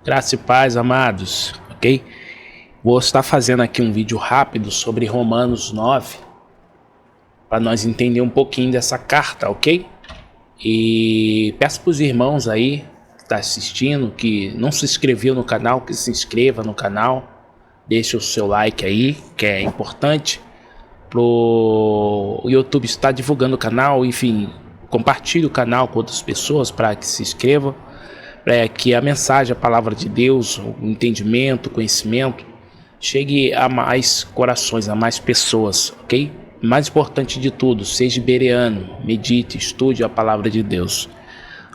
Graça e paz, amados, ok? Vou estar fazendo aqui um vídeo rápido sobre Romanos 9, para nós entender um pouquinho dessa carta, ok? E peço para os irmãos aí que estão assistindo, que não se inscreveu no canal, que se inscreva no canal, deixe o seu like aí, que é importante pro YouTube estar divulgando o canal, enfim, compartilhe o canal com outras pessoas para que se inscrevam, para que a mensagem, a palavra de Deus, o entendimento, o conhecimento chegue a mais corações, a mais pessoas, ok? Mais importante de tudo, seja bereano, medite, estude a palavra de Deus,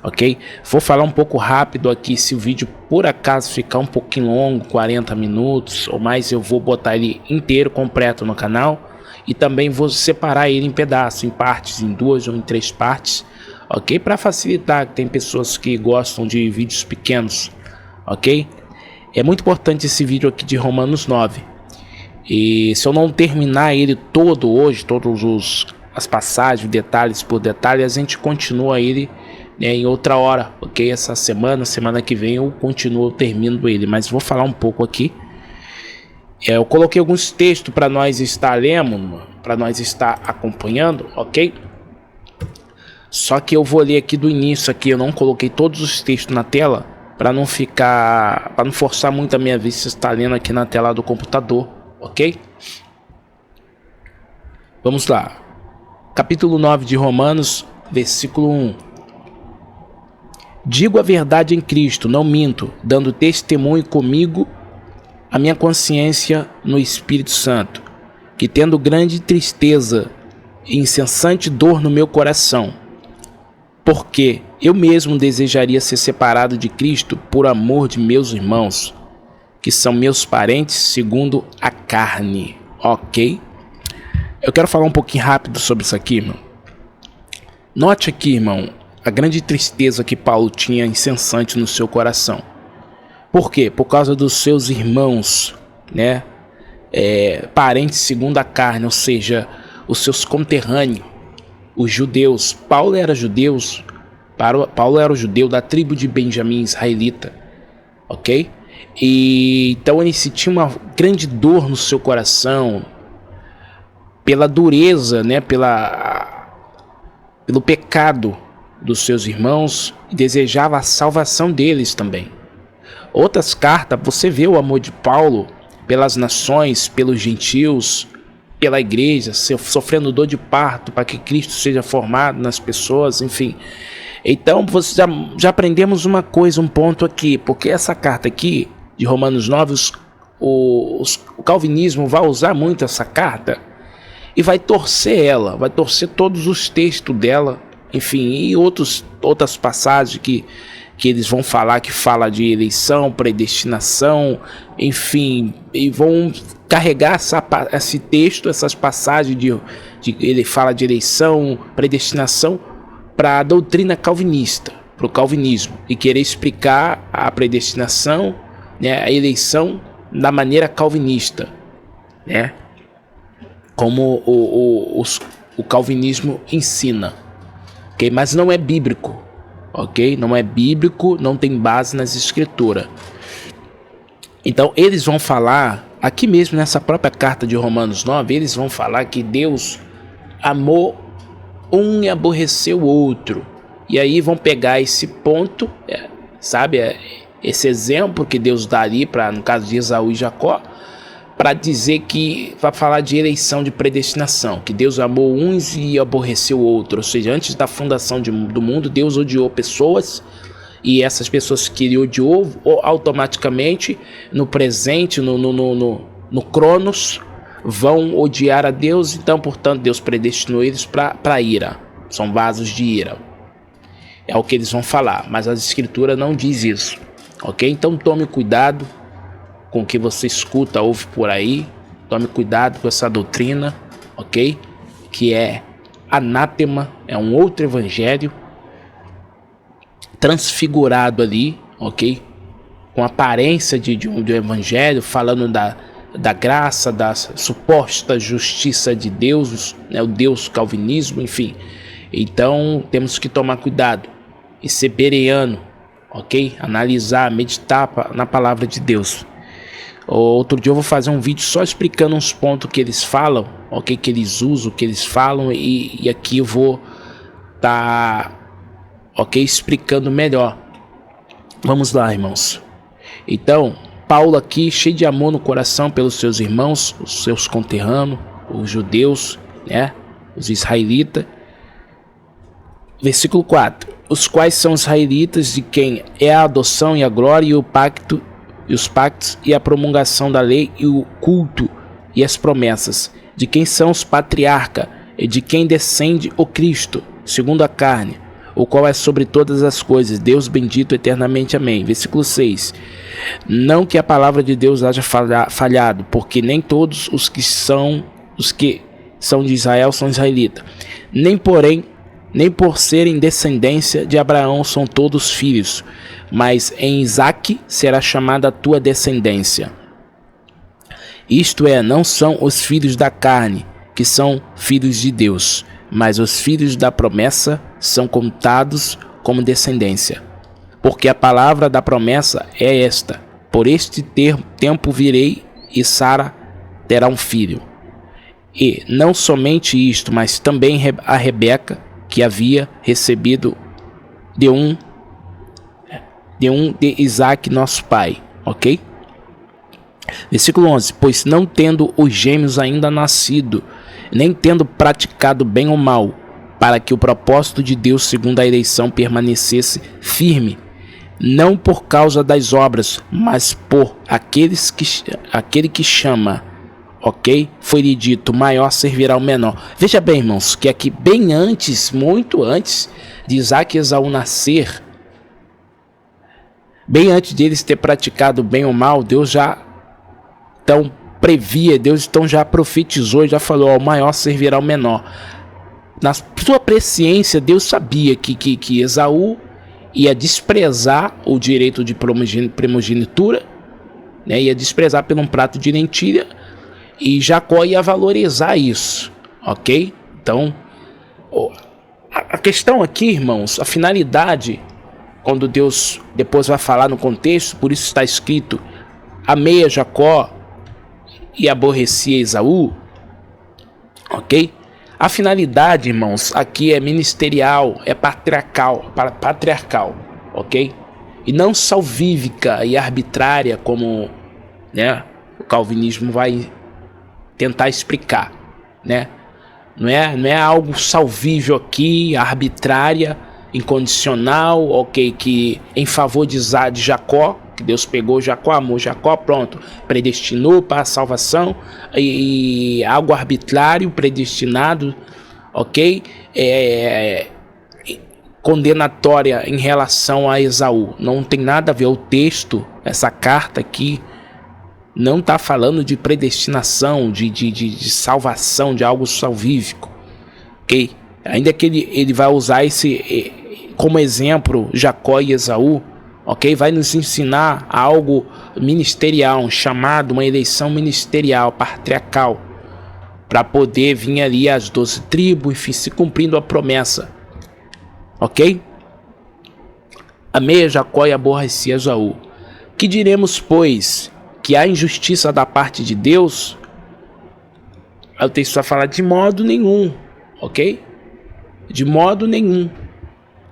ok? Vou falar um pouco rápido aqui. Se o vídeo por acaso ficar um pouquinho longo, 40 minutos ou mais, eu vou botar ele inteiro, completo no canal, e também vou separar ele em pedaços, em partes, em 2 ou em 3 partes, ok? Para facilitar, tem pessoas que gostam de vídeos pequenos, ok? É muito importante esse vídeo aqui de Romanos 9. E se eu não terminar ele todo hoje, as passagens, detalhes por detalhe, a gente continua ele, né, em outra hora, ok? Essa semana que vem eu termino ele, mas vou falar um pouco aqui. Eu coloquei alguns textos para nós estar lendo, para nós estar acompanhando, ok? Só que eu vou ler aqui do início aqui, eu não coloquei todos os textos na tela, para não forçar muito a minha vista estar lendo aqui na tela do computador, ok? Vamos lá. Capítulo 9 de Romanos, versículo 1. Digo a verdade em Cristo, não minto, dando testemunho comigo a minha consciência no Espírito Santo, que tendo grande tristeza e incessante dor no meu coração, porque eu mesmo desejaria ser separado de Cristo por amor de meus irmãos, que são meus parentes segundo a carne, ok? Eu quero falar um pouquinho rápido sobre isso aqui, irmão. Note aqui, irmão, a grande tristeza que Paulo tinha incessante no seu coração. Por quê? Por causa dos seus irmãos, né? Parentes segundo a carne, ou seja, os seus conterrâneos, os judeus. Paulo era judeu da tribo de Benjamim, israelita, ok? E então ele sentia uma grande dor no seu coração pela dureza, né? Pelo pecado dos seus irmãos, e desejava a salvação deles também. Outras cartas, você vê o amor de Paulo pelas nações, pelos gentios, pela igreja, sofrendo dor de parto para que Cristo seja formado nas pessoas, enfim. Então, já aprendemos uma coisa, um ponto aqui, porque essa carta aqui, de Romanos 9, o calvinismo vai usar muito essa carta e vai torcer ela, vai torcer todos os textos dela, enfim, e outras passagens que eles vão falar, que fala de eleição, predestinação, enfim, e vão carregar esse texto, essas passagens ele fala de eleição, predestinação, para a doutrina calvinista, para o calvinismo, e querer explicar a predestinação, né, a eleição da maneira calvinista, né, como o calvinismo ensina, ok? Mas não é bíblico. Ok? Não é bíblico, não tem base nas escrituras. Então eles vão falar, aqui mesmo nessa própria carta de Romanos 9, eles vão falar que Deus amou um e aborreceu o outro. E aí vão pegar esse ponto, sabe? Esse exemplo que Deus dá ali, no caso de Esaú e Jacó, para dizer que vai falar de eleição, de predestinação, que Deus amou uns e aborreceu o outro, ou seja, antes da fundação do mundo, Deus odiou pessoas, e essas pessoas que ele odiou, automaticamente, no presente, no Cronos, vão odiar a Deus, então, portanto, Deus predestinou eles para ira, são vasos de ira, é o que eles vão falar, mas a Escritura não diz isso, ok? Então tome cuidado com o que você escuta, ouve por aí. Tome cuidado com essa doutrina, ok? Que é anátema, é um outro evangelho transfigurado ali, ok? Com aparência de um evangelho, falando da graça, da suposta justiça de Deus, né? O Deus calvinismo, enfim. Então temos que tomar cuidado e ser bereano, ok? Analisar, meditar na palavra de Deus. Outro dia eu vou fazer um vídeo só explicando uns pontos que eles falam, ok? Que eles usam, que eles falam, e aqui eu vou ok, explicando melhor. Vamos lá, irmãos. Então, Paulo aqui, cheio de amor no coração pelos seus irmãos, os seus conterrâneos, os judeus, né? Os israelitas. Versículo 4. Os quais são os israelitas, de quem é a adoção e a glória e o pacto, e os pactos e a promulgação da lei e o culto e as promessas, de quem são os patriarcas e de quem descende o Cristo, segundo a carne, o qual é sobre todas as coisas, Deus bendito eternamente. Amém. Versículo 6. Não que a palavra de Deus haja falhado, porque nem todos os que são de Israel são israelitas, nem por serem descendência de Abraão são todos filhos, mas em Isaque será chamada a tua descendência. Isto é, não são os filhos da carne, que são filhos de Deus, mas os filhos da promessa são contados como descendência. Porque a palavra da promessa é esta: por este tempo virei e Sara terá um filho. E não somente isto, mas também a Rebeca, que havia recebido de Isaque, nosso pai, ok? Versículo 11. Pois não tendo os gêmeos ainda nascido, nem tendo praticado bem ou mal, para que o propósito de Deus segundo a eleição permanecesse firme, não por causa das obras, mas por aquele que chama, ok? Foi-lhe dito, maior servirá o menor. Veja bem, irmãos, que aqui bem antes, muito antes de Isaque e Esaú nascer, bem antes deles ter praticado bem ou mal, Deus já então previa, Deus então já profetizou, já falou, o maior servirá ao menor. Na sua presciência, Deus sabia que Esaú ia desprezar o direito de primogenitura, né? Ia desprezar por um prato de lentilha, e Jacó ia valorizar isso, ok? Então, a questão aqui, irmãos, a finalidade, quando Deus depois vai falar no contexto, por isso está escrito, amei a Jacó e aborrecia Esaú, ok? A finalidade, irmãos, aqui é ministerial, é patriarcal, ok? E não salvífica e arbitrária, como, né, o calvinismo vai tentar explicar, né? Não é algo salvível aqui, arbitrária, incondicional, ok, que em favor de Jacó, que Deus pegou Jacó, amou Jacó, pronto, predestinou para a salvação, e algo arbitrário, predestinado, ok, condenatória em relação a Esaú. Não tem nada a ver o texto, essa carta aqui não está falando de predestinação, de salvação, de algo salvífico, ok? Ainda que ele vai usar esse como exemplo, Jacó e Esaú, ok? Vai nos ensinar algo ministerial, um chamado, uma eleição ministerial, patriarcal, para poder vir ali as 12 tribos, enfim, se cumprindo a promessa, ok? Amei a Jacó e aborreci a Esaú. Que diremos, pois, que há injustiça da parte de Deus? O texto vai falar de modo nenhum, ok? De modo nenhum.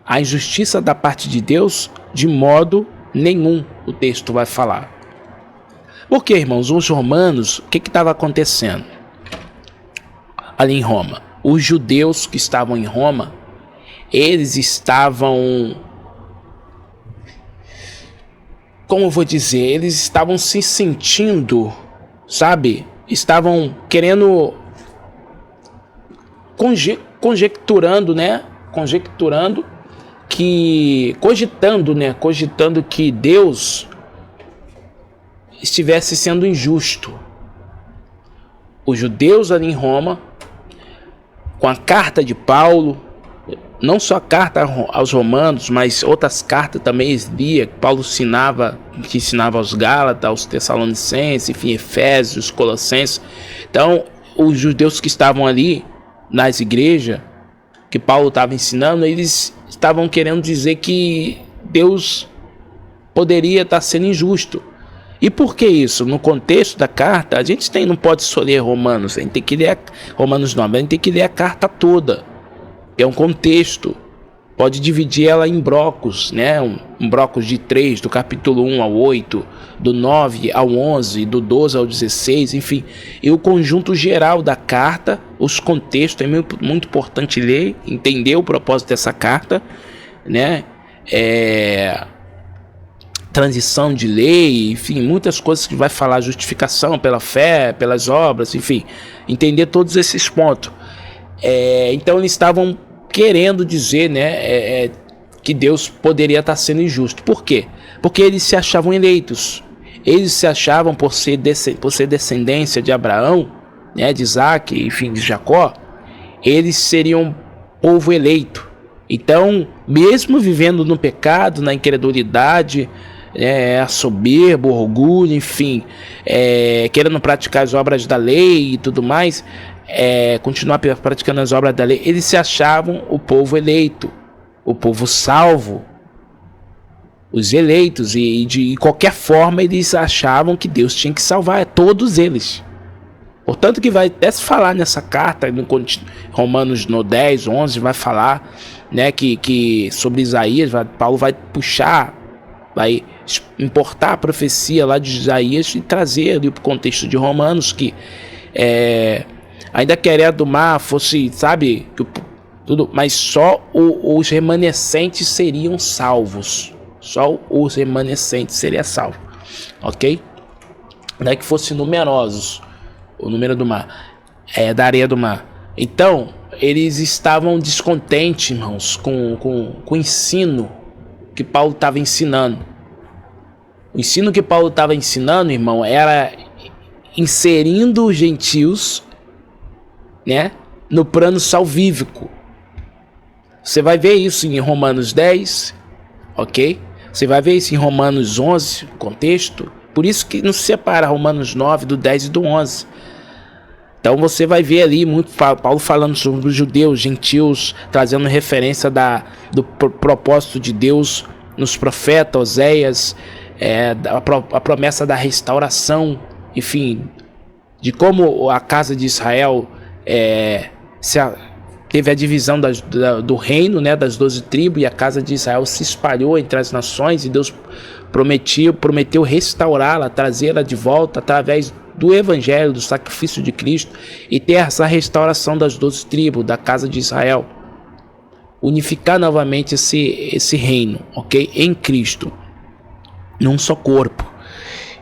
A injustiça da parte de Deus, de modo nenhum, o texto vai falar. Porque, irmãos, os romanos, o que estava acontecendo ali em Roma? Os judeus que estavam em Roma, eles estavam, como eu vou dizer, eles estavam se sentindo, sabe? Estavam querendo, conjecturando que Deus estivesse sendo injusto. Os judeus ali em Roma, com a carta de Paulo, não só a carta aos romanos, mas outras cartas também lia, que Paulo que ensinava aos Gálatas, aos Tessalonicenses, enfim, Efésios, Colossenses. Então, os judeus que estavam ali nas igrejas, que Paulo estava ensinando, eles estavam querendo dizer que Deus poderia estar sendo injusto. E por que isso? No contexto da carta, a gente não pode só ler Romanos, a gente tem que ler Romanos 9, a gente tem que ler a carta toda, que é um contexto. Pode dividir ela em blocos, né? Um blocos de 3, do capítulo 1 ao 8, do 9 ao 11, do 12 ao 16, enfim. E o conjunto geral da carta, os contextos, é muito importante ler, entender o propósito dessa carta, né? Transição de lei, enfim, muitas coisas que vai falar, justificação pela fé, pelas obras, enfim, entender todos esses pontos. Então eles estavam querendo dizer, né, que Deus poderia estar sendo injusto. Por quê? Porque eles se achavam eleitos. Eles se achavam, por ser descendência de Abraão, né, de Isaac, enfim, de Jacó, eles seriam povo eleito. Então, mesmo vivendo no pecado, na incredulidade, a soberba, o orgulho, enfim, querendo praticar as obras da lei e tudo mais, continuar praticando as obras da lei, eles se achavam o povo eleito, o povo salvo, os eleitos, e de qualquer forma eles achavam que Deus tinha que salvar todos eles. Portanto, que vai até se falar nessa carta, no Romanos no 10, 11, vai falar, né, que sobre Isaías, Paulo vai puxar, vai importar a profecia lá de Isaías e trazer ali para o contexto de Romanos, que ainda que a areia do mar fosse, sabe, tudo, mas só os remanescentes seriam salvos. Só os remanescentes seriam salvos, ok? Não é que fosse numerosos, o número do mar, da areia do mar. Então, eles estavam descontentes, irmãos, com o ensino que Paulo estava ensinando. O ensino que Paulo estava ensinando, irmão, era inserindo os gentios, né, no plano salvífico. Você vai ver isso em Romanos 10, ok? Você vai ver isso em Romanos 11, contexto. Por isso que não se separa Romanos 9 do 10 e do 11. Então você vai ver ali muito Paulo falando sobre os judeus, gentios, trazendo referência do propósito de Deus nos profetas, Oséias, a promessa da restauração, enfim, de como a casa de Israel teve a divisão do reino, né, das 12 tribos, e a casa de Israel se espalhou entre as nações, e Deus prometeu restaurá-la, trazê-la de volta através do evangelho, do sacrifício de Cristo, e ter essa restauração das 12 tribos, da casa de Israel, unificar novamente esse reino, ok? Em Cristo, num só corpo.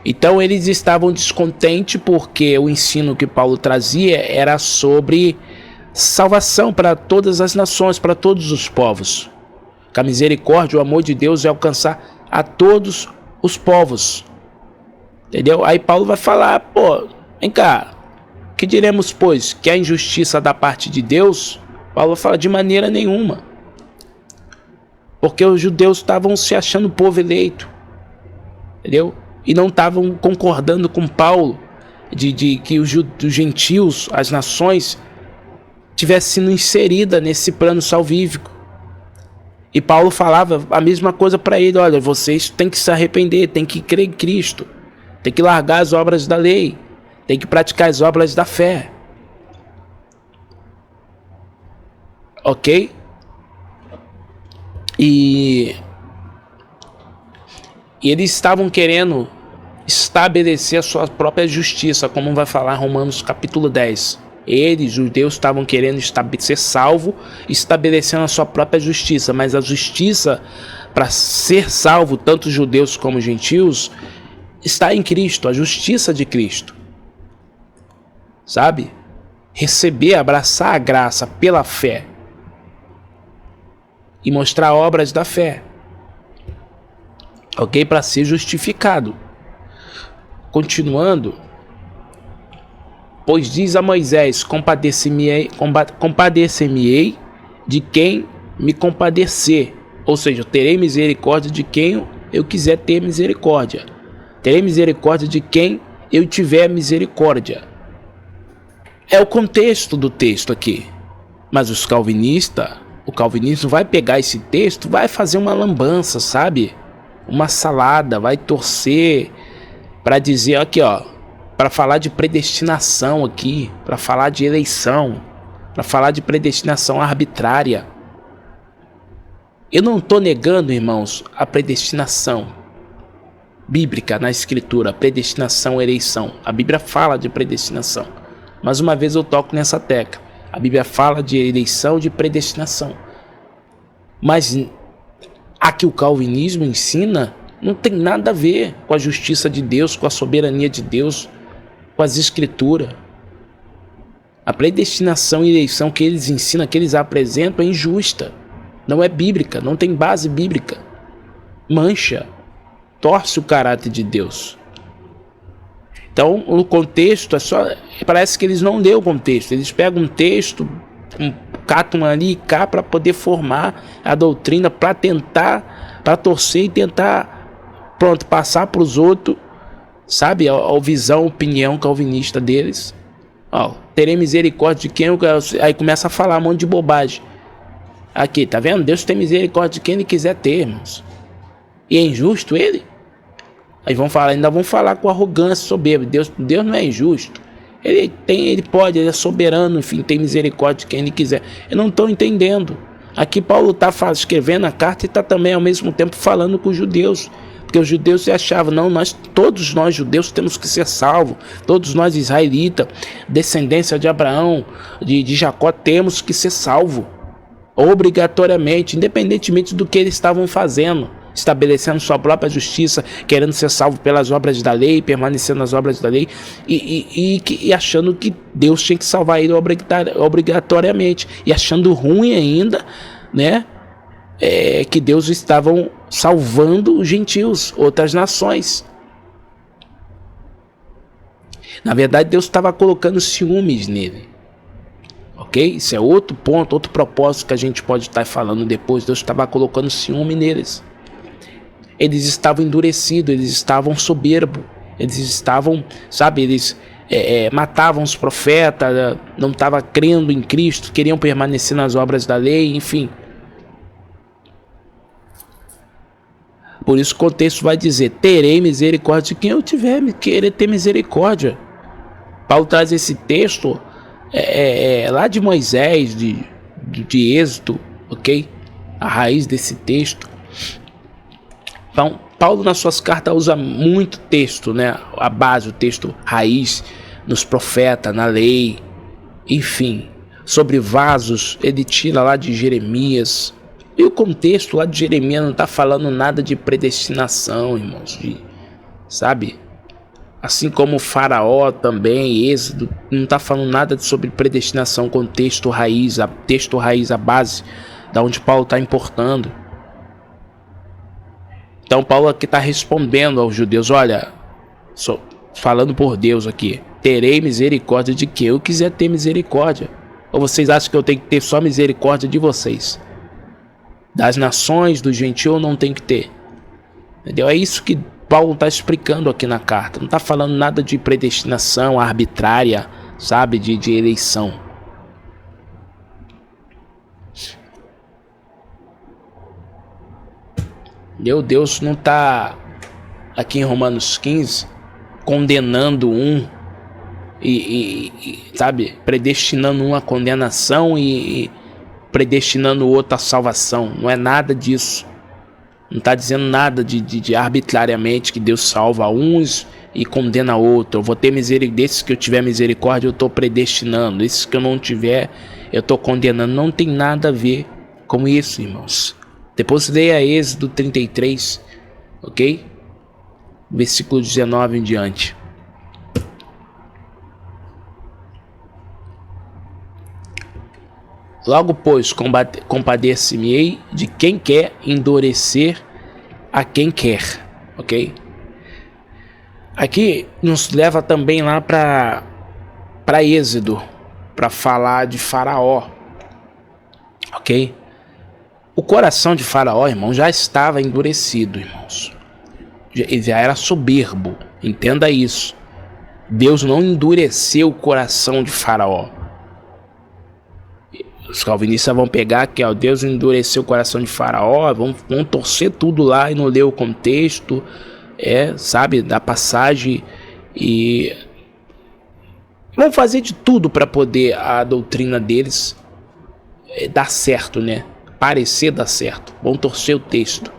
Então eles estavam descontentes porque o ensino que Paulo trazia era sobre salvação para todas as nações, para todos os povos. Que a misericórdia, o amor de Deus é alcançar a todos os povos. Entendeu? Aí Paulo vai falar, vem cá, que diremos, pois, que a injustiça da parte de Deus? Paulo fala, de maneira nenhuma. Porque os judeus estavam se achando povo eleito, entendeu? E não estavam concordando com Paulo de que os gentios, as nações, tivessem sido inseridas nesse plano salvífico. E Paulo falava a mesma coisa para ele, olha, vocês têm que se arrepender, têm que crer em Cristo, tem que largar as obras da lei, tem que praticar as obras da fé. Ok? E eles estavam querendo estabelecer a sua própria justiça, como vai falar Romanos capítulo 10. Eles, os judeus, estavam querendo ser salvo, estabelecendo a sua própria justiça. Mas a justiça, para ser salvo, tanto judeus como gentios, está em Cristo, a justiça de Cristo. Sabe? Receber, abraçar a graça pela fé. E mostrar obras da fé. Ok? Para ser justificado. Continuando. Pois diz a Moisés, compadecer-me-ei de quem me compadecer. Ou seja, terei misericórdia de quem eu quiser ter misericórdia. Terei misericórdia de quem eu tiver misericórdia. É o contexto do texto aqui. Mas o calvinismo vai pegar esse texto, vai fazer uma lambança, sabe? uma salada, vai torcer para dizer aqui, ó, para falar de predestinação aqui, para falar de eleição, para falar de predestinação arbitrária. Eu não estou negando, irmãos, a predestinação bíblica na escritura, predestinação, eleição. A Bíblia fala de predestinação. Mais uma vez eu toco nessa tecla. A Bíblia fala de eleição, de predestinação. Mas a que o calvinismo ensina não tem nada a ver com a justiça de Deus, com a soberania de Deus, com as escrituras. A predestinação e eleição que eles ensinam, que eles apresentam, é injusta. Não é bíblica, não tem base bíblica. Mancha, torce o caráter de Deus. Então, o contexto é só... Parece que eles não dão o contexto. Eles pegam um texto, catam ali e cá para poder formar a doutrina, para tentar, para torcer e tentar, pronto, passar para os outros, sabe, a visão, a opinião calvinista deles. Ó, terei misericórdia de quem... Aí começa a falar um monte de bobagem. Aqui, tá vendo? Deus tem misericórdia de quem ele quiser ter, irmãos. E é injusto ele? Aí ainda vão falar com arrogância, soberba. Deus não é injusto. Ele pode, ele é soberano, enfim, tem misericórdia de quem ele quiser. Eu não estou entendendo. Aqui Paulo está escrevendo a carta e está também ao mesmo tempo falando com os judeus. Porque os judeus se achavam, não, todos nós judeus temos que ser salvos. Todos nós israelitas, descendência de Abraão, de Jacó, temos que ser salvos. Obrigatoriamente, independentemente do que eles estavam fazendo, estabelecendo sua própria justiça, querendo ser salvo pelas obras da lei, permanecendo nas obras da lei, e achando que Deus tinha que salvar ele obrigatoriamente, e achando ruim ainda, né, que Deus estavam salvando os gentios, outras nações. Na verdade, Deus estava colocando ciúmes nele. Ok? Isso é outro ponto, outro propósito que a gente pode estar falando depois. Deus estava colocando ciúme neles. Eles estavam endurecidos, eles estavam soberbos, eles estavam, sabe, eles matavam os profetas, não estavam crendo em Cristo, queriam permanecer nas obras da lei, enfim. Por isso o contexto vai dizer, terei misericórdia de quem eu querer ter misericórdia. Paulo traz esse texto lá de Moisés, de Êxodo, ok? A raiz desse texto. Então, Paulo nas suas cartas usa muito texto, né? A base, o texto raiz, nos profetas, na lei, enfim. Sobre vasos, ele tira lá de Jeremias. E o contexto lá de Jeremias não está falando nada de predestinação, irmãos, sabe? Assim como o Faraó também, Êxodo, não está falando nada sobre predestinação com texto raiz, a base, da onde Paulo está importando. Então Paulo aqui está respondendo aos judeus, olha, falando por Deus aqui, terei misericórdia de quem eu quiser ter misericórdia. Ou vocês acham que eu tenho que ter só misericórdia de vocês? Das nações, do gentio, eu não tenho que ter. Entendeu? É isso que Paulo está explicando aqui na carta. Não está falando nada de predestinação arbitrária, sabe? De eleição. Deus não está aqui em Romanos 15 condenando sabe? Predestinando um à condenação e predestinando o outro à salvação. Não é nada disso. Não está dizendo nada de arbitrariamente que Deus salva uns e condena outro. Eu vou ter misericórdia desses que eu tiver misericórdia, eu estou predestinando. Esses que eu não tiver, eu estou condenando. Não tem nada a ver com isso, irmãos. Depois leia Êxodo 33, ok? Versículo 19 em diante. Logo, pois, compadecer-me-ei de quem quer endurecer a quem quer, ok? Aqui nos leva também lá para Êxodo, para falar de Faraó, ok? O coração de Faraó, irmão, já estava endurecido, irmãos. Ele já era soberbo, entenda isso. Deus não endureceu o coração de Faraó. Os calvinistas vão pegar que Deus endureceu o coração de Faraó, vão torcer tudo lá e não ler o contexto, sabe, da passagem, e vão fazer de tudo para poder a doutrina deles dar certo, né? Parecer dar certo. Vão torcer o texto.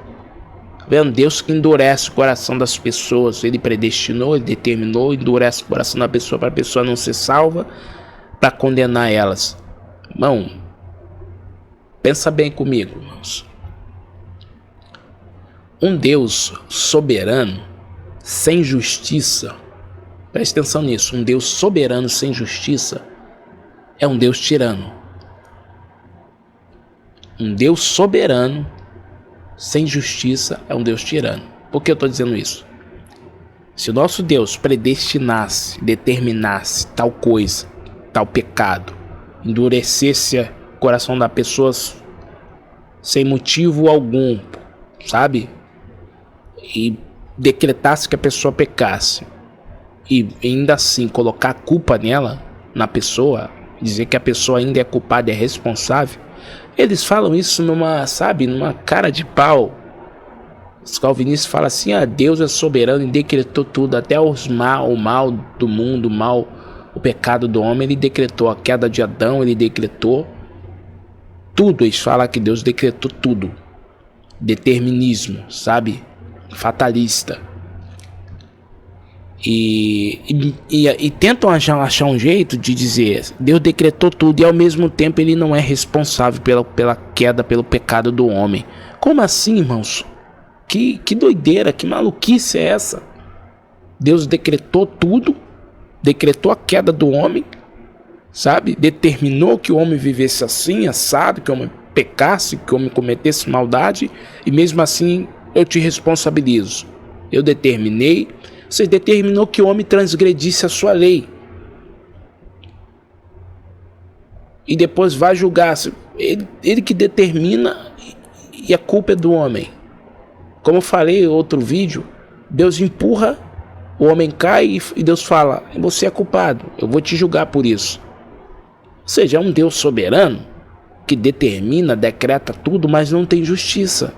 Vendo? Deus que endurece o coração das pessoas. Ele predestinou, ele determinou, endurece o coração da pessoa para a pessoa não ser salva, para condenar elas. Irmão, pensa bem comigo, irmãos. Um Deus soberano, sem justiça, preste atenção nisso, um Deus soberano sem justiça é um Deus tirano. Um Deus soberano sem justiça é um Deus tirano. Por que eu estou dizendo isso? Se o nosso Deus predestinasse, determinasse tal coisa, tal pecado, endurecesse o coração das pessoas sem motivo algum, sabe? E decretasse que a pessoa pecasse, e ainda assim colocar a culpa nela, na pessoa, dizer que a pessoa ainda é culpada, é responsável, eles falam isso numa cara de pau. Os calvinistas falam assim: Deus é soberano e decretou tudo, até o mal do mundo, o pecado do homem, ele decretou. A queda de Adão, ele decretou tudo. Eles falam que Deus decretou tudo. Determinismo, sabe? Fatalista. E tentam achar um jeito de dizer: Deus decretou tudo e ao mesmo tempo ele não é responsável pela queda, pelo pecado do homem. Como assim, irmãos? Que doideira, que maluquice é essa? Deus decretou tudo, decretou a queda do homem, sabe? Determinou que o homem vivesse assim, assado, que o homem pecasse, que o homem cometesse maldade, e mesmo assim eu te responsabilizo. Eu determinei. Você determinou que o homem transgredisse a sua lei. E depois vai julgar. Ele que determina, e a culpa é do homem. Como eu falei em outro vídeo, Deus empurra, o homem cai e Deus fala: você é culpado, eu vou te julgar por isso. Ou seja, é um Deus soberano que determina, decreta tudo, mas não tem justiça.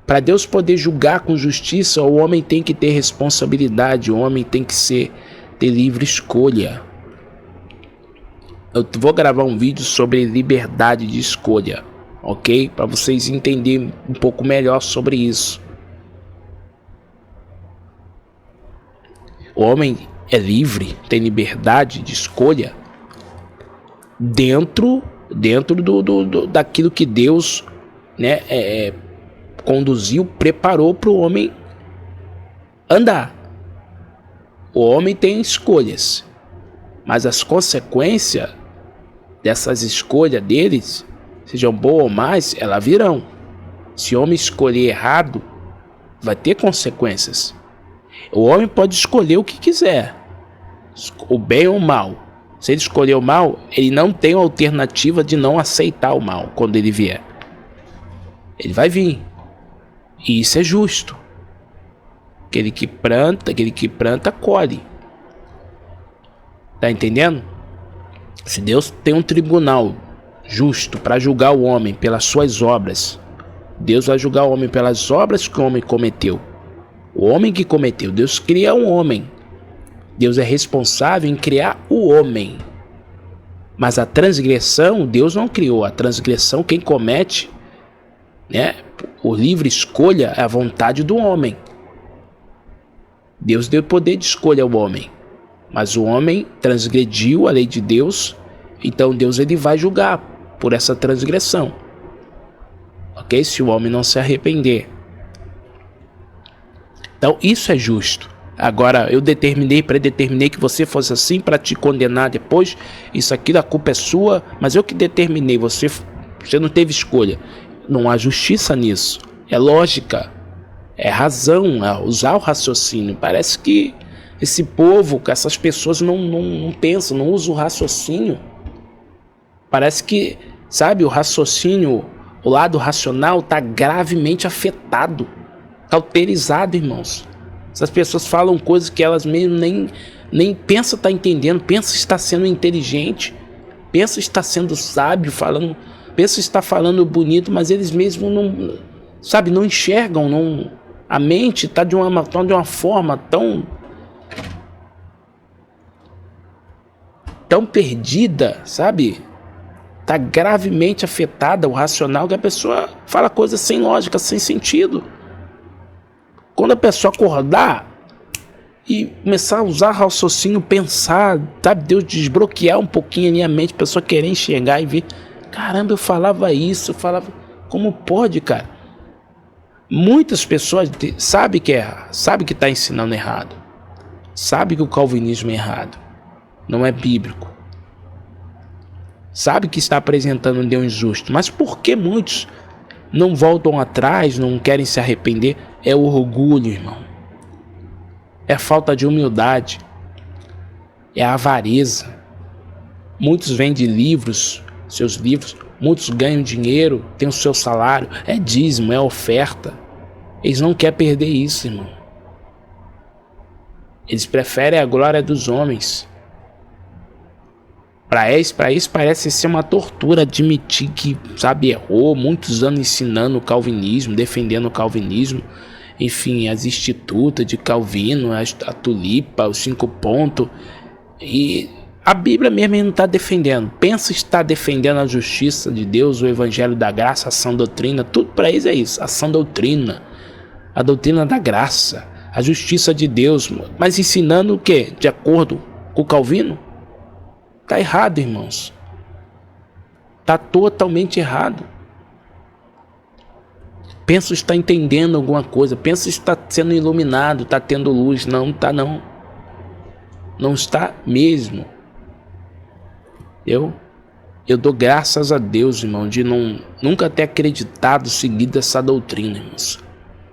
Para Deus poder julgar com justiça, o homem tem que ter responsabilidade, o homem tem que ter livre escolha. Eu vou gravar um vídeo sobre liberdade de escolha, ok? Para vocês entenderem um pouco melhor sobre isso. O homem é livre, tem liberdade de escolha dentro daquilo que Deus, né, conduziu, preparou para o homem andar. O homem tem escolhas, mas as consequências dessas escolhas deles, sejam boas ou más, elas virão. Se o homem escolher errado, vai ter consequências. O homem pode escolher o que quiser, o bem ou o mal. Se ele escolher o mal, ele não tem a alternativa de não aceitar o mal quando ele vier. Ele vai vir. E isso é justo. Aquele que planta, colhe. Tá entendendo? Se Deus tem um tribunal justo para julgar o homem pelas suas obras, Deus vai julgar o homem pelas obras que o homem cometeu. O homem que cometeu, Deus cria um homem. Deus é responsável em criar o homem. Mas a transgressão, Deus não criou. A transgressão, quem comete, né? O livre escolha é a vontade do homem. Deus deu poder de escolha ao homem, mas o homem transgrediu a lei de Deus, então Deus ele vai julgar por essa transgressão, ok? Se o homem não se arrepender. Então isso é justo. Agora eu predeterminei que você fosse assim para te condenar depois. Isso aqui, a culpa é sua, mas eu que determinei, você não teve escolha. Não há justiça nisso. É lógica, é razão, é usar o raciocínio. Parece que esse povo, que essas pessoas não pensam, não usam o raciocínio. Parece que, sabe, o raciocínio, o lado racional está gravemente afetado, cauterizado, irmãos. Essas pessoas falam coisas que elas mesmo nem pensam estar entendendo, pensam estar sendo inteligente, pensam estar sendo sábio, pensam estar falando bonito, mas eles mesmos não, sabe, não enxergam, não, a mente está de uma forma tão perdida, sabe? Tá gravemente afetada o racional, que a pessoa fala coisas sem lógica, sem sentido. Quando a pessoa acordar e começar a usar raciocínio, pensar, sabe, Deus desbloquear um pouquinho a minha mente, a pessoa querer enxergar e ver, caramba, eu falava isso, eu falava, como pode, cara? Muitas pessoas sabem que é errado, sabem que está ensinando errado, sabem que o calvinismo é errado, não é bíblico, sabe que está apresentando um Deus justo, mas por que muitos não voltam atrás, não querem se arrepender? É o orgulho, irmão. É falta de humildade. É a avareza. Muitos vendem livros, seus livros, muitos ganham dinheiro, têm o seu salário, é dízimo, é oferta. Eles não querem perder isso, irmão. Eles preferem a glória dos homens. Para isso parece ser uma tortura admitir que, sabe, errou, muitos anos ensinando o calvinismo, defendendo o calvinismo, enfim, as institutas de Calvino, a tulipa, os 5 pontos, e a Bíblia mesmo não está defendendo, pensa estar defendendo a justiça de Deus, o evangelho da graça, a sã doutrina, tudo para eles é isso, a sã doutrina, a doutrina da graça, a justiça de Deus, mas ensinando o quê? De acordo com o Calvino? Tá errado, irmãos. Tá totalmente errado. Pensa estar entendendo alguma coisa. Pensa estar sendo iluminado, tá tendo luz. Não tá, não. Não está mesmo. Eu dou graças a Deus, irmão, de nunca ter acreditado, seguido essa doutrina, irmãos.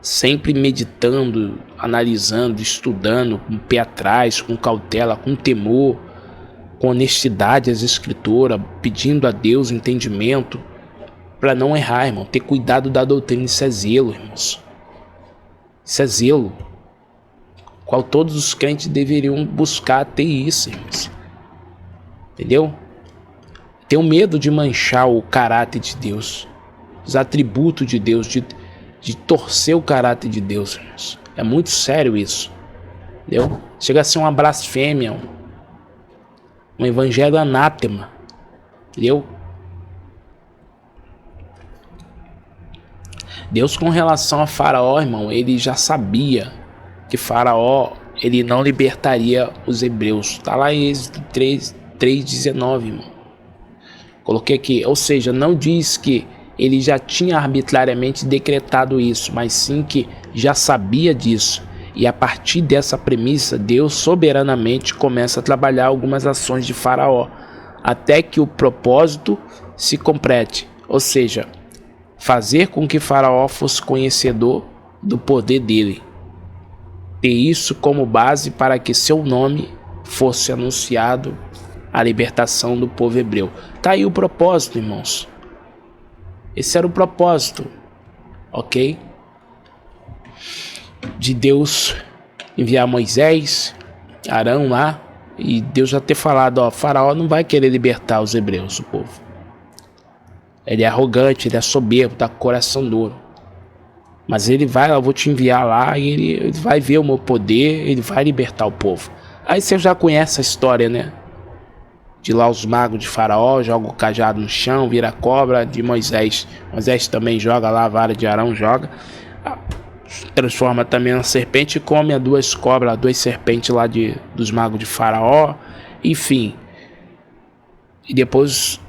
Sempre meditando, analisando, estudando, com o pé atrás, com cautela, com temor, com honestidade as escrituras, pedindo a Deus entendimento para não errar, irmão. Ter cuidado da doutrina, isso é zelo, irmãos. Isso é zelo, qual todos os crentes deveriam buscar ter isso, irmãos. Entendeu? Tenho medo de manchar o caráter de Deus, os atributos de Deus, de torcer o caráter de Deus, irmãos. É muito sério isso. Entendeu? Chega a ser uma blasfêmia, um evangelho anátema, entendeu? Deus, com relação a Faraó, irmão, ele já sabia que Faraó, ele não libertaria os hebreus. Tá lá em Êxodo 3:19, irmão. Coloquei aqui, ou seja, não diz que ele já tinha arbitrariamente decretado isso, mas sim que já sabia disso. E a partir dessa premissa, Deus soberanamente começa a trabalhar algumas ações de Faraó, até que o propósito se complete, ou seja, fazer com que Faraó fosse conhecedor do poder dele. Ter isso como base para que seu nome fosse anunciado, a libertação do povo hebreu. Tá aí o propósito, irmãos. Esse era o propósito, ok? De Deus enviar Moisés, Arão lá, e Deus já ter falado, ó, Faraó não vai querer libertar os hebreus, o povo. Ele é arrogante, ele é soberbo, tá com o coração duro. Mas ele vai, eu vou te enviar lá e ele vai ver o meu poder, ele vai libertar o povo. Aí você já conhece a história, né? De lá os magos de Faraó, joga o cajado no chão, vira a cobra. De Moisés, Moisés também joga lá, a vara de Arão joga, transforma também na serpente e come as 2 cobras, 2 serpentes lá dos magos de Faraó, enfim. E depois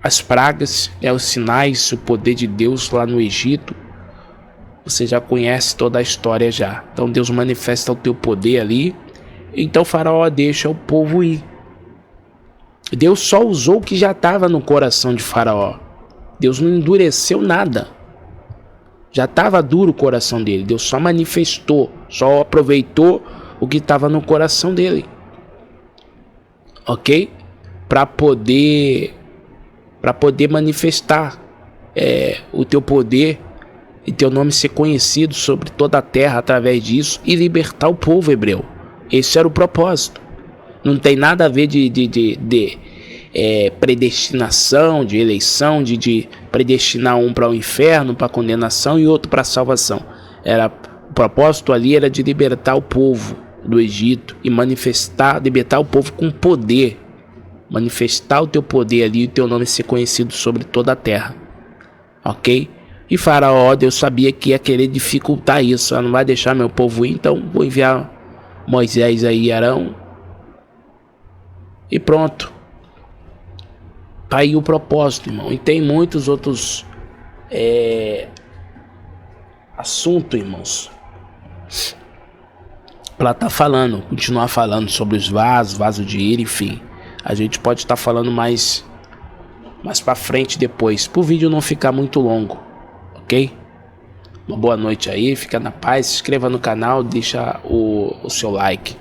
as pragas, os sinais, o poder de Deus lá no Egito. Você já conhece toda a história já. Então Deus manifesta o teu poder ali. Então Faraó deixa o povo ir. Deus só usou o que já estava no coração de Faraó. Deus não endureceu nada. Já estava duro o coração dele. Deus só manifestou, só aproveitou o que estava no coração dele. Ok? Para poder manifestar o teu poder e teu nome ser conhecido sobre toda a terra através disso e libertar o povo hebreu. Esse era o propósito. Não tem nada a ver de predestinação, de eleição, de predestinar um para o inferno, para condenação e outro para salvação. O propósito ali era de libertar o povo do Egito e libertar o povo com poder, manifestar o teu poder ali e o teu nome ser conhecido sobre toda a terra, ok? E Faraó, Deus sabia que ia querer dificultar isso. Não vai deixar meu povo ir, então vou enviar Moisés aí e Arão e pronto. Tá aí o propósito, irmão. E tem muitos outros assuntos, irmãos, para continuar falando sobre os vasos de ira, enfim. A gente pode estar falando mais para frente depois, para o vídeo não ficar muito longo, ok? Uma boa noite aí, fica na paz, se inscreva no canal, deixa o seu like.